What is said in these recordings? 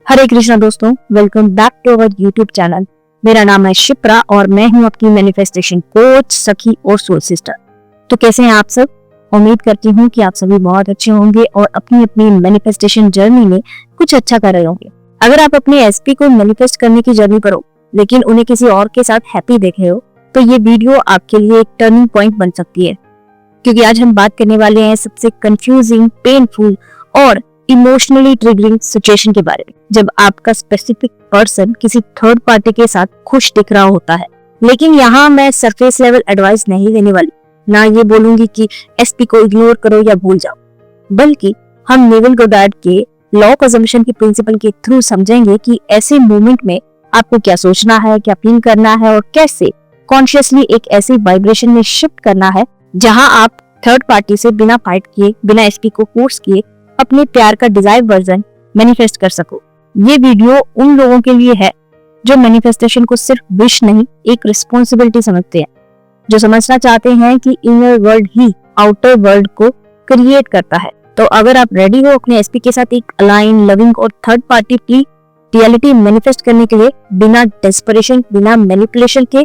हरे कृष्णा दोस्तों, welcome back to our YouTube channel. मेरा नाम है शिप्रा और मैं हूं आपकी मैनिफेस्टेशन कोच, सखी और सोल सिस्टर। तो कैसे हैं आप सब? उम्मीद करती हूं कि आप सभी बहुत अच्छे होंगे और अपनी अपनी मैनिफेस्टेशन जर्नी में कुछ अच्छा कर रहे होंगे। अगर आप अपने एसपी को मैनिफेस्ट करने की जर्नी पर हो लेकिन उन्हें किसी और के साथ हैप्पी देख रहे हो तो ये वीडियो आपके लिए एक टर्निंग पॉइंट बन सकती है, क्योंकि आज हम बात करने वाले हैं सबसे कंफ्यूजिंग, पेनफुल और इमोशनली ट्रिगरिंग सिचुएशन के बारे में, जब आपका स्पेसिफिक पर्सन किसी थर्ड पार्टी के साथ खुश दिख रहा होता है। लेकिन यहाँ मैं सरफेस लेवल एडवाइस नहीं देने वाली, ना ये बोलूंगी कि एसपी को इग्नोर करो या भूल जाओ, बल्कि हम नेविल गोडार्ड के लॉ ऑफ अजम्पशन के प्रिंसिपल के थ्रू समझेंगे कि ऐसे मोमेंट में आपको क्या सोचना है, क्या फील करना है और कैसे कॉन्शियसली एक ऐसी वाइब्रेशन में शिफ्ट करना है जहां आप थर्ड पार्टी से बिना फाइट किए, बिना एसपी को फोर्स किए अपने प्यार का डिजायर वर्जन मैनिफेस्ट कर सको। ये वीडियो उन लोगों के लिए है जो मैनिफेस्टेशन को सिर्फ विश नहीं, एक रिस्पॉन्सिबिलिटी समझते हैं, जो समझना चाहते हैं कि इनर वर्ल्ड ही आउटर वर्ल्ड को क्रिएट करता है। तो अगर आप रेडी हो अपने एसपी के साथ एक अलाइन, लविंग और थर्ड पार्टी की रियलिटी मैनिफेस्ट करने के लिए बिना डेस्परेशन, बिना मैनिपुलेशन के,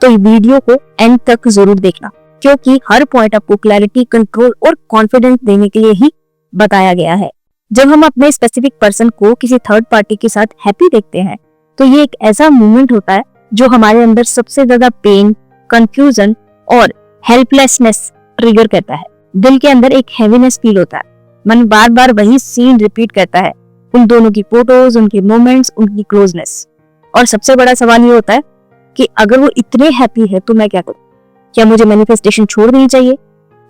तो ये वीडियो को एंड तक जरूर देखना, क्योंकि हर पॉइंट आपको क्लैरिटी, कंट्रोल और कॉन्फिडेंस देने के लिए ही बताया गया है। जब हम अपने स्पेसिफिक पर्सन को किसी थर्ड पार्टी के साथ हैप्पी देखते हैं तो ये एक ऐसा मोमेंट होता है जो हमारे अंदर सबसे ज्यादा पेन, कंफ्यूजन और हेल्पलेसनेस ट्रिगर करता है। दिल के अंदर एक हेवीनेस फील होता है, मन बार बार वही सीन रिपीट करता है, उन दोनों की फोटोज, उनके मोमेंट्स, उनकी क्लोजनेस। और सबसे बड़ा सवाल ये होता है कि अगर वो इतने हैप्पी है तो मैं क्या करूं? क्या मुझे मैनिफेस्टेशन छोड़ देनी चाहिए?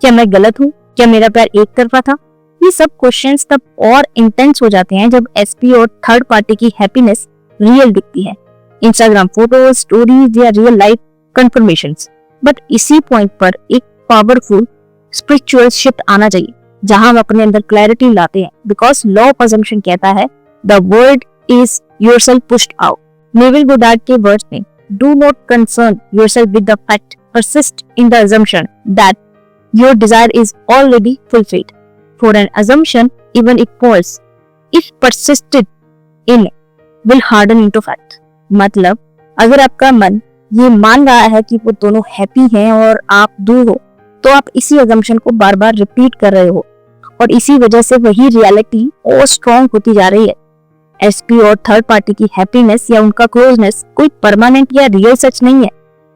क्या मैं गलत हूँ? क्या मेरा प्यार एक तरफा था? ये सब क्वेश्चंस तब और इंटेंस हो जाते हैं जब एसपी और थर्ड पार्टी की हैप्पीनेस रियल दिखती है, इंस्टाग्राम फोटोज, स्टोरीज या रियल लाइफ कंफर्मेशंस। बट इसी पॉइंट पर एक पावरफुल स्पिरिचुअल शिफ्ट आना चाहिए जहां हम अपने अंदर क्लैरिटी लाते हैं, बिकॉज लॉ ऑफ अजम्पशन कहता है the word is yourself pushed out. Neville Goddard के वर्ड्स में, do not concern yourself with the fact, persist in the assumption that your desire is already fulfilled. For an assumption, even if false, if persisted in, will harden into fact. मतलब अगर आपका मन ये मान रहा है कि वो दोनों हैप्पी हैं और आप दूर हो, तो आप इसी assumption को बार बार रिपीट कर रहे हो और इसी वजह से वही रियलिटी और स्ट्रॉन्ग होती जा रही है। एसपी और थर्ड पार्टी की हैप्पीनेस या उनका क्लोजनेस कोई परमानेंट या रियल सच नहीं है,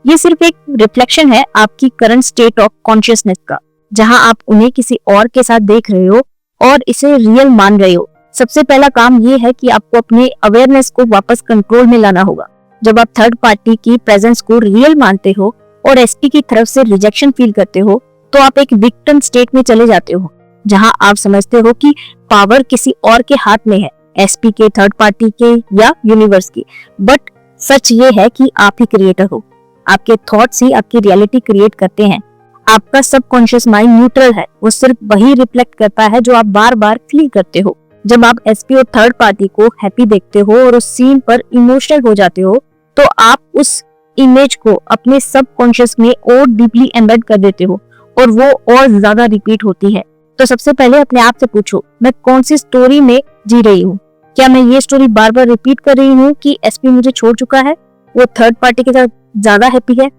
ये सिर्फ एक रिफ्लेक्शन है आपकी करंट स्टेट ऑफ कॉन्शियसनेस का, जहां आप उन्हें किसी और के साथ देख रहे हो और इसे रियल मान रहे हो। सबसे पहला काम ये है कि आपको अपने अवेयरनेस को वापस कंट्रोल में लाना होगा। जब आप थर्ड पार्टी की प्रेजेंस को रियल मानते हो और एसपी की तरफ से रिजेक्शन फील करते हो तो आप एक विक्टिम स्टेट में चले जाते हो, जहां आप समझते हो कि पावर किसी और के हाथ में है, एसपी के, थर्ड पार्टी के या यूनिवर्स की। बट सच ये है कि आप ही क्रिएटर हो, आपके थॉट्स ही आपकी रियलिटी क्रिएट करते हैं। आपका सबकॉन्शियस माइंड न्यूट्रल है, वो सिर्फ वही रिफ्लेक्ट करता है जो आप बार बार फील करते हो। जब आप एसपी और थर्ड पार्टी को हैप्पी देखते हो और उस सीन पर इमोशनल हो जाते हो तो आप उस इमेज को अपने सबकॉन्शियस में और डीपली एम्बेड कर देते हो और वो और ज्यादा रिपीट होती है। तो सबसे पहले अपने आप से पूछो, मैं कौन सी स्टोरी में जी रही हूँ? क्या मैं ये स्टोरी बार बार रिपीट कर रही हूँ कि एसपी मुझे छोड़ चुका है, वो थर्ड पार्टी के साथ ज्यादा हैप्पी है,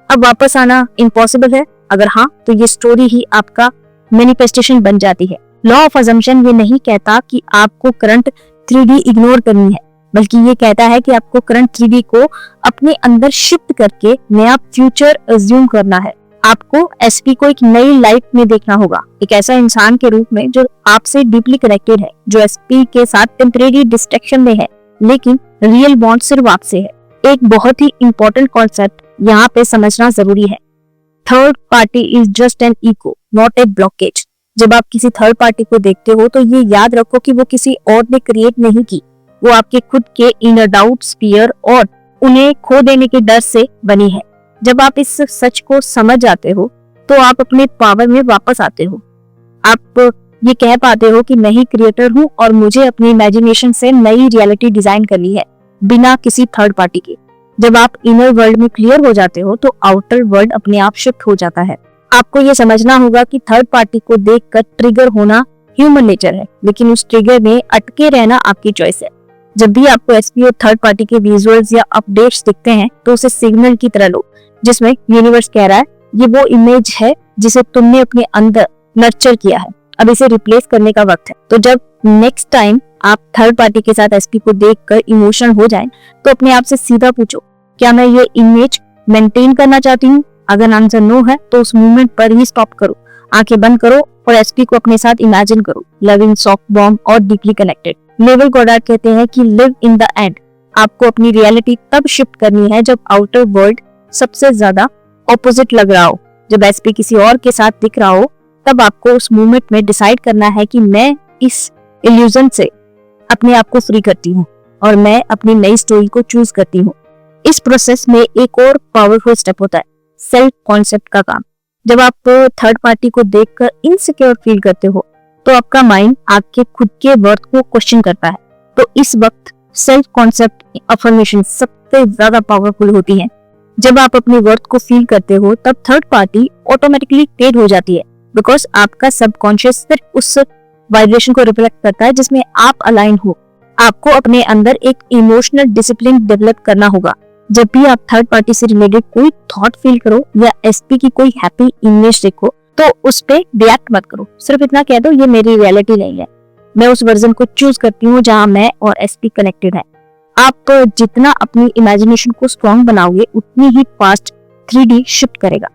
अब वापस आना इम्पॉसिबल है? अगर हाँ, तो ये स्टोरी ही आपका मैनिफेस्टेशन बन जाती है। लॉ ऑफ अजम्पशन ये नहीं कहता कि आपको करंट 3D इग्नोर करनी है, बल्कि ये कहता है कि आपको करंट 3D को अपने अंदर शिफ्ट करके नया फ्यूचर अज्यूम करना है। आपको एसपी को एक नई लाइफ में देखना होगा, एक ऐसा इंसान के रूप में जो आपसे डीपली कनेक्टेड है, जो एसपी के साथ टेम्परेरी डिस्ट्रैक्शन में है लेकिन रियल बॉन्ड सिर्फ आपसे है। एक बहुत ही इंपॉर्टेंट कॉन्सेप्ट यहाँ पे समझना जरूरी है, third party is just an echo, not a blockage. जब आप किसी थर्ड पार्टी को देखते हो तो ये याद रखो कि वो किसी और ने क्रिएट नहीं की, वो आपके खुद के इनर डाउट्स, फियर और उन्हें खो देने के डर से बनी है। जब आप इस सच को समझ जाते हो तो आप अपने पावर में वापस आते हो। आप ये कह पाते हो कि मैं ही क्रिएटर हूँ और मुझे अपनी इमेजिनेशन से नई रियलिटी डिजाइन करनी है बिना किसी थर्ड पार्टी के। जब आप इनर वर्ल्ड में क्लियर हो जाते हो तो आउटर वर्ल्ड अपने आप शिफ्ट हो जाता है। आपको ये समझना होगा कि थर्ड पार्टी को देखकर ट्रिगर होना ह्यूमन नेचर है, लेकिन उस ट्रिगर में अटके रहना आपकी चॉइस है। जब भी आपको एसपी और थर्ड पार्टी के विजुअल्स या अपडेट्स दिखते हैं तो उसे सिग्नल की तरह लो, जिसमें यूनिवर्स कह रहा है ये वो इमेज है जिसे तुमने अपने अंदर नर्चर किया है, अब इसे रिप्लेस करने का वक्त है। तो जब नेक्स्ट टाइम आप थर्ड पार्टी के साथ एसपी को देखकर इमोशनल हो जाएं, तो अपने आप से सीधा पूछो, क्या मैं ये इमेज मेंटेन करना चाहती हूँ? अगर आंसर नो है तो उस मोमेंट पर ही स्टॉप करो, आंखें बंद करो और एसपी को अपने साथ इमेजिन करो, लविंग, सॉफ्ट, वार्म और डीपली कनेक्टेड। नेवल गॉडार्ड कहते हैं कि लिव इन द एंड। आपको अपनी रियलिटी तब शिफ्ट करनी है जब आउटर वर्ल्ड सबसे ज्यादा ऑपोजिट लग रहा हो। जब एसपी किसी और के साथ दिख रहा हो तब आपको उस मोमेंट में डिसाइड करना है कि मैं इस इल्यूजन से अपने आप को फ्री करती हूँ और मैं अपनी नई स्टोरी को चूज करती हूँ। इस प्रोसेस में एक और पावरफुल स्टेप होता है सेल्फ कॉन्सेप्ट का काम। जब आप थर्ड पार्टी को देखकर इनसिक्योर फील करते हो तो आपका माइंड आपके खुद के वर्थ को क्वेश्चन करता है। तो इस वक्त सेल्फ कॉन्सेप्ट अफर्मेशन सबसे ज्यादा पावरफुल होती है। जब आप अपने वर्थ को फील करते हो तब थर्ड पार्टी ऑटोमेटिकली फेड हो जाती है, बिकॉज आपका सबकॉन्शियस सिर्फ उस वाइब्रेशन को रिफ्लेक्ट करता है जिसमें आप अलाइन हो। आपको अपने अंदर एक इमोशनल डिसिप्लिन डेवलप करना होगा। जब भी आप थर्ड पार्टी से रिलेटेड कोई थॉट फील करो या एसपी की कोई हैप्पी इमेज देखो तो उस पे रिएक्ट मत करो, सिर्फ इतना कह दो ये मेरी रियलिटी नहीं है, मैं उस वर्जन को चूज करती हूँ जहाँ मैं और एसपी कनेक्टेड है। आप जितना अपनी इमेजिनेशन को स्ट्रॉन्ग बनाओगे उतनी ही फास्ट 3D शिफ्ट करेगा।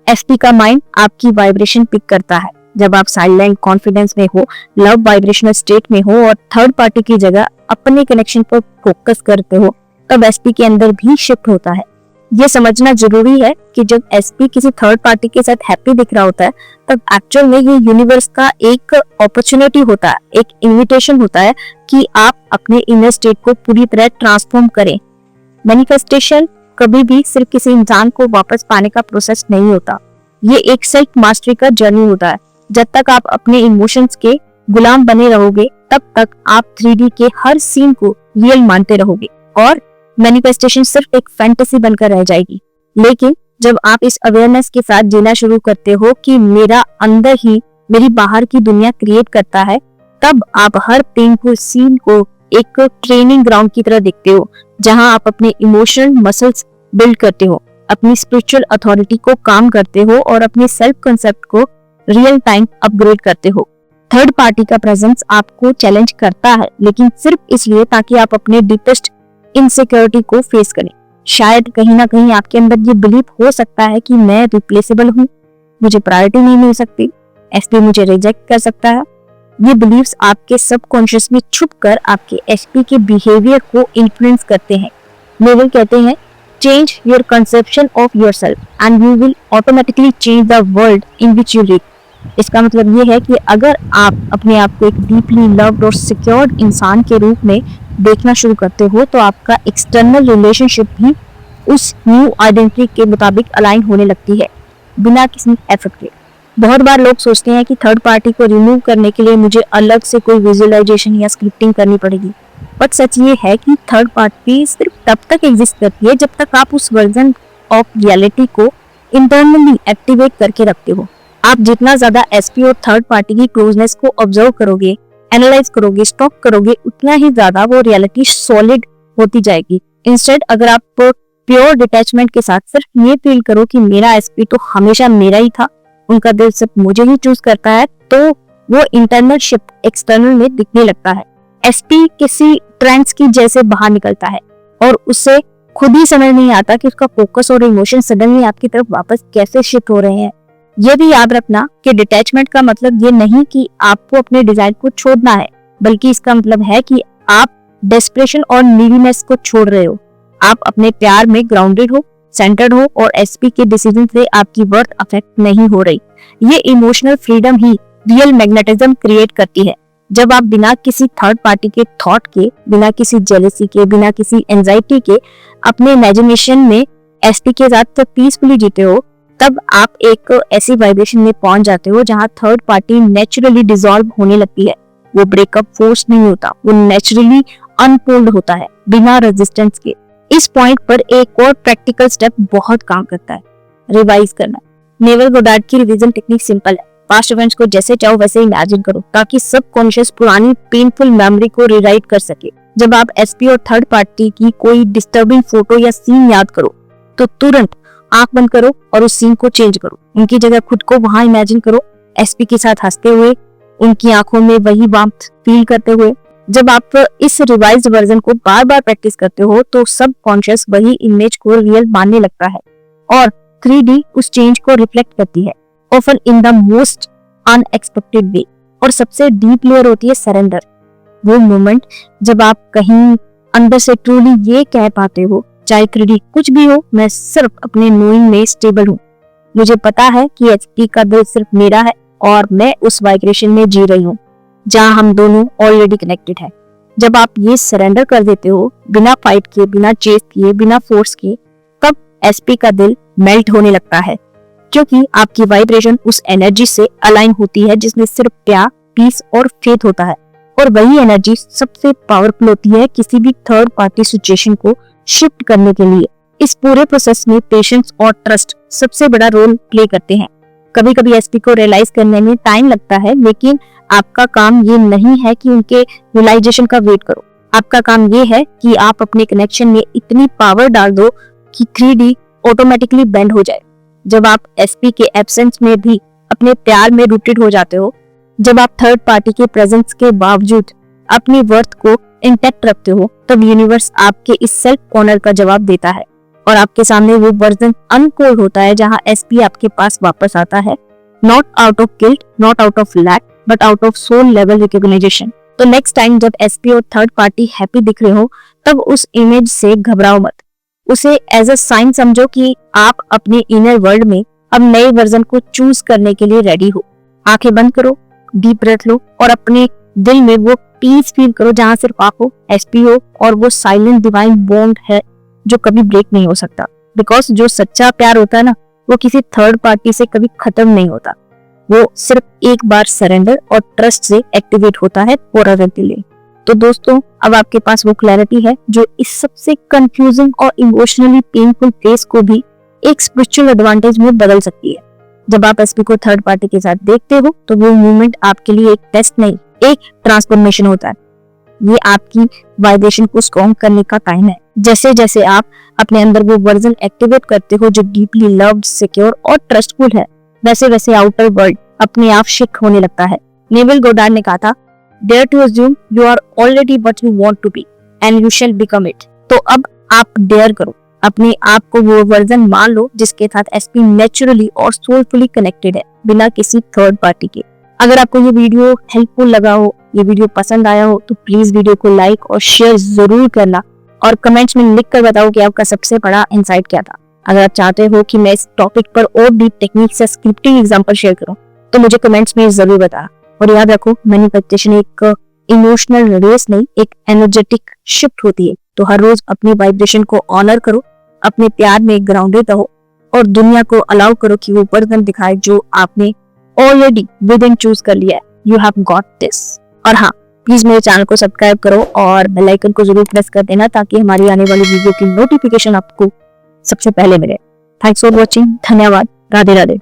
एसपी का माइंड आपकी वाइब्रेशन पिक करता है। जब आप साइलेंट कॉन्फिडेंस में हो, लव वाइब्रेशनल स्टेट में हो और थर्ड पार्टी की जगह अपने कनेक्शन पर फोकस करते हो तब एसपी के अंदर भी शिफ्ट होता है। ये समझना जरूरी है कि जब एसपी किसी थर्ड पार्टी के साथ हैप्पी दिख रहा होता है तब एक्चुअल में ये यूनिवर्स का एक अपॉर्चुनिटी होता है, एक इनविटेशन होता है कि आप अपने इनर स्टेट को पूरी तरह ट्रांसफॉर्म करें। मैनिफेस्टेशन कभी भी सिर्फ किसी इंसान को वापस पाने का प्रोसेस नहीं होता, ये एक सेल्फ मास्टरी का जर्नी होता है। जब तक आप अपने इमोशंस के गुलाम बने रहोगे तब तक आप 3D के हर सीन को रियल मानते रहोगे और मैनिफेस्टेशन सिर्फ एक फैंटेसी बनकर रह जाएगी। लेकिन जब आप इस अवेयरनेस के साथ जीना शुरू करते हो कि मेरा अंदर ही मेरी बाहर की दुनिया क्रिएट करता है, तब आप हर पेनफुल सीन को एक ट्रेनिंग ग्राउंड की तरह देखते हो जहां आप अपने इमोशनल मसल्स बिल्ड करते हो, अपनी स्पिरिचुअल अथॉरिटी को काम करते हो और अपने सेल्फ कंसेप्ट को रियल टाइम अपग्रेड करते हो। थर्ड पार्टी का प्रेजेंस आपको चैलेंज करता है, लेकिन सिर्फ इसलिए ताकि आप अपने डीपेस्ट इनसिक्योरिटी को फेस करें। शायद कहीं ना कहीं आपके अंदर ये बिलीफ हो सकता है कि मैं रिप्लेसेबल हूँ, मुझे प्रायोरिटी नहीं मिल सकती, एसपी मुझे रिजेक्ट कर सकता है। ये बिलीव्स आपके सबकॉन्शियस में छुपकर आपके एसपी के बिहेवियर को इन्फ्लुएंस करते हैं। नेवल कहते हैं change your conception of yourself and you will automatically change the world in which you live. इसका मतलब ये है कि अगर आप अपने आप को एक डीपली लव्ड और सिक्योर्ड इंसान के रूप में देखना शुरू करते हो तो आपका एक्सटर्नल रिलेशनशिप भी उस न्यू आइडेंटिटी के मुताबिक अलाइन होने लगती है बिना किसी एफर्ट के। बहुत बार लोग सोचते हैं कि थर्ड पार्टी को रिमूव करने के लिए मुझे अलग से कोई विजुअलाइजेशन या स्क्रिप्टिंग करनी पड़ेगी, बट सच ये है कि थर्ड पार्टी सिर्फ तब तक एग्जिस्ट करती है जब तक आप उस वर्जन ऑफ रियलिटी को इंटरनली एक्टिवेट करके रखते हो। आप जितना ज्यादा एसपी और थर्ड पार्टी की क्लोजनेस को ऑब्जर्व करोगे, एनालाइज करोगे, स्टॉक करोगे, उतना ही ज्यादा वो रियलिटी सॉलिड होती जाएगी। इंस्टेड अगर आप प्योर डिटैचमेंट के साथ सिर्फ ये फील करो कि मेरा एसपी तो हमेशा मेरा ही था, उनका दिल सिर्फ मुझे ही चूज करता है, तो वो इंटरनल शिफ्ट एक्सटर्नल में दिखने लगता है। एसपी किसी ट्रेंड्स की जैसे बाहर निकलता है और उसे खुद ही समझ नहीं आता कि उसका फोकस और इमोशन सडनली आपकी तरफ वापस कैसे शिफ्ट हो रहे हैं। ये भी याद रखना कि डिटैचमेंट का मतलब ये नहीं कि आपको अपने डिजायर को छोड़ना है, बल्कि इसका मतलब है कि आप डेस्परेशन और नीडीनेस को छोड़ रहे हो। आप अपने प्यार में ग्राउंडेड हो, सेंटर्ड हो और एसपी के डिसीजन से आपकी वर्थ अफेक्ट नहीं हो रही। ये इमोशनल फ्रीडम ही रियल मैग्नेटिज्म क्रिएट करती है। जब आप बिना किसी थर्ड पार्टी के थॉट के, बिना किसी जेलसी के, बिना किसी एंजाइटी के अपने इमेजिनेशन में एसपी के साथ पीसफुली जीते हो, तब आप एक ऐसी वाइब्रेशन में पहुंच जाते हो जहां थर्ड पार्टी नेचुरली डिसॉल्व होने लगती है। वो ब्रेकअप फोर्स नहीं होता, वो नेचुरली अनफोल्ड होता है बिना रेजिस्टेंस के। इस पॉइंट पर एक और प्रैक्टिकल स्टेप बहुत काम करता है, रिवाइज करना। नेवल गोडार्ड की रिवीजन टेक्निक सिंपल है। पास्ट इवेंट्स को जैसे चाहो वैसे इमेजिन करो ताकि सबकॉन्शियस पुरानी पेनफुल मेमोरी को रिराइट कर सके। जब आप एसपी और थर्ड पार्टी की कोई डिस्टर्बिंग फोटो या सीन याद करो तो तुरंत आंख बंद करो और उस सीन को चेंज करो। उनकी जगह खुद को वहां इमेजिन करो, एसपी के साथ हंसते हुए, उनकी आंखों में वही वार्मथ फील करते हुए। जब आप इस रिवाइज्ड वर्जन को बार बार प्रैक्टिस करते हो तो सबकॉन्शियस वही इमेज को रियल मानने लगता है और 3D उस चेंज को रिफ्लेक्ट करती है, often in the most unexpected way. और सबसे डीप लेयर होती है सरेंडर, वो मोमेंट जब आप कहीं अंदर से ट्रूली ये कह पाते हो, चाहे 3D कुछ भी हो, मैं सिर्फ अपने नोइंग में स्टेबल हूँ। मुझे पता है कि एचपी का दिल सिर्फ मेरा है और मैं उस वाइब्रेशन में जी रही हूँ जहाँ हम दोनों ऑलरेडी कनेक्टेड है। जब आप ये सरेंडर कर देते हो बिना फाइट किए, बिना चेस किए, बिना फोर्स किए, तब एसपी का दिल मेल्ट होने लगता है क्योंकि आपकी वाइब्रेशन उस एनर्जी से अलाइन होती है जिसमें सिर्फ प्यार, पीस और फेथ होता है। और वही एनर्जी सबसे पावरफुल होती है किसी भी थर्ड पार्टी सिचुएशन को शिफ्ट करने के लिए। इस पूरे प्रोसेस में पेशेंस और ट्रस्ट सबसे बड़ा रोल प्ले करते हैं। कभी कभी एसपी को रियलाइज करने में टाइम लगता है, लेकिन आपका काम ये नहीं है कि उनके रियलाइजेशन का वेट करो। आपका काम ये है कि आप अपने कनेक्शन में इतनी पावर डाल दो कि 3D ऑटोमेटिकली बेंड हो जाए। जब आप एसपी के एब्सेंस में भी अपने प्यार में रूटेड हो जाते हो, जब आप थर्ड पार्टी के प्रेजेंस के बावजूद अपनी वर्थ को इंटैक्ट रखते हो, तब यूनिवर्स आपके इस सेल्फ कॉर्नर का जवाब देता है और आपके सामने वो वर्जन अनकोल्ड होता है जहां एसपी आपके पास वापस आता है, not out of guilt, not out of lack, but out of soul level recognition. तो नेक्स्ट टाइम जब एसपी और थर्ड पार्टी हैप्पी दिख रहे हो, तब उस इमेज से घबराओ मत। उसे एज अ साइन समझो कि आप अपने इनर वर्ल्ड में अब नए वर्जन को चूज करने के लिए रेडी हो। आंखें बंद करो, डीप ब्रेथ लो और अपने दिल में वो पीस फील करो जहां सिर्फ आप हो, एसपी हो और वो साइलेंट डिवाइन बॉन्ड है जो कभी ब्रेक नहीं हो सकता। बिकॉज जो सच्चा प्यार होता है ना, वो किसी थर्ड पार्टी से कभी खत्म नहीं होता, वो सिर्फ एक बार सरेंडर और ट्रस्ट से एक्टिवेट होता है फॉरएवर के लिए। तो दोस्तों, अब आपके पास वो क्लैरिटी है जो इस सबसे कंफ्यूजिंग और इमोशनली पेनफुल फेस को भी एक स्पिरिचुअल एडवांटेज में बदल सकती है। जब आप एसपी को थर्ड पार्टी के साथ देखते हो तो वो मूवमेंट आपके लिए एक टेस्ट नहीं, एक ट्रांसफॉर्मेशन होता है। ये आपकी वाइब्रेशन को स्ट्रॉन्ग करने का टाइम है। जैसे जैसे आप अपने अंदर वो वर्जन एक्टिवेट करते हो जो डीपली लव्ड, सिक्योर और ट्रस्टफुल है, वैसे वैसे आउटर वर्ल्ड अपने आप शिक होने लगता है। नेवल गोडार्ड ने कहा था, dare to assume you are already what you want to be and you shall become it. तो अब आप डेयर करो, अपने आप को वो वर्जन मान लो जिसके साथ एसपी नेचुरली और सोलफुली कनेक्टेड है, बिना किसी थर्ड पार्टी के। अगर आपको ये वीडियो हेल्पफुल लगा हो, ये वीडियो पसंद आया हो, तो प्लीज वीडियो को लाइक और शेयर जरूर करना और कमेंट्स में लिख कर बताओ कि आपका सबसे बड़ा इंसाइट क्या था। अगर आप चाहते हो कि मैं इस टॉपिक पर और डीप टेक्निक से स्क्रिप्टिंग एग्जांपल शेयर करूं, तो मुझे कमेंट्स में जरूर बताना। और याद रखो, मैनिफेस्टेशन एक इमोशनल रेस नहीं, एक एनर्जेटिक शिफ्ट होती है। तो हर रोज अपनी वाइब्रेशन को ऑनर करो, अपने प्यार में ग्राउंडेड रहो और दुनिया को अलाउ करो कि वो वर्जन दिखाए जो आपने ऑलरेडी विद इन चूज कर लिया है। You have got this. और हाँ, प्लीज मेरे चैनल को सब्सक्राइब करो और बेल आइकन को जरूर प्रेस कर देना ताकि हमारी आने वाली वीडियो की नोटिफिकेशन आपको सबसे पहले मिले। Thanks for watching. धन्यवाद। राधे राधे।